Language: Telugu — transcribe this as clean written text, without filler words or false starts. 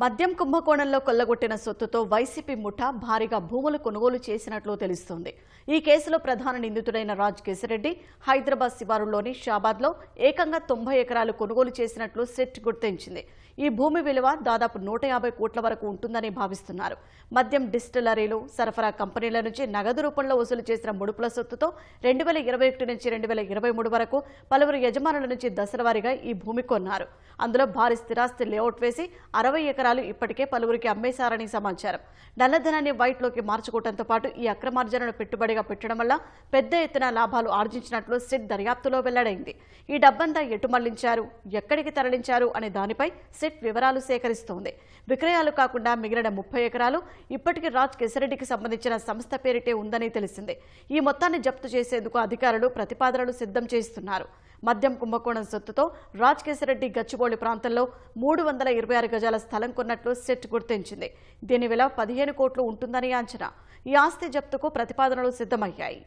మద్యం కుంభకోణంలో కొల్లగొట్టిన సొత్తుతో వైసీపీ ముఠా భారీగా భూములు కొనుగోలు చేసినట్లు తెలుస్తోంది. ఈ కేసులో ప్రధాన నిందితుడైన రాజ్ కేశిరెడ్డి హైదరాబాద్ శివారులోని షాబాద్లో ఏకంగా 90 ఎకరాలు కొనుగోలు చేసినట్లు సిట్ గుర్తించింది. ఈ భూమి విలువ దాదాపు 150 కోట్ల వరకు ఉంటుందని భావిస్తున్నారు. మద్యం డిస్టిలరీలు, సరఫరా కంపెనీల నుంచి నగదు రూపంలో వసూలు చేసిన ముడుపుల సొత్తుతో 2021 నుంచి 2023 వరకు పలువురు యజమానుల నుంచి దశలవారీగా ఈ భూమి కొన్నారు. అందులో భారీ స్థిరాస్తి లేఅవుట్ వేసి 60 ఎకరాలు ఇప్పటికే పలువురికి అమ్మేశారని సమాచారం. నల్లధనాన్ని వైట్లోకి మార్చుకోవడంతో పాటు ఈ అక్రమార్జనను పెట్టుబడిగా పెట్టడం వల్ల పెద్ద ఎత్తున లాభాలు ఆర్జించినట్లు సిట్ దర్యాప్తులో వెల్లడైంది. ఈ డబ్బంతా ఎటు మళ్లించారు, ఎక్కడికి తరలించారు అనే దానిపై సిట్ వివరాలు సేకరిస్తోంది. విక్రయాలు కాకుండా మిగిలిన 30 ఎకరాలు ఇప్పటికీ రాజ్ కేశిరెడ్డికి సంబంధించిన సంస్థ పేరిటే ఉందని తెలిసింది. ఈ మొత్తాన్ని జప్తు చేసేందుకు అధికారులు ప్రతిపాదనలు సిద్ధం చేస్తున్నారు. మద్యం కుంభకోణం సొత్తుతో రాజ్ కేశిరెడ్డి గచ్చిబౌలి ప్రాంతంలో 326 గజాల స్థలం కొన్నట్లు సిట్ గుర్తించింది. దీని విలువ 15 కోట్లు ఉంటుందని అంచనా. ఈ ఆస్తి జప్తుకు ప్రతిపాదనలు సిద్ధమయ్యాయి.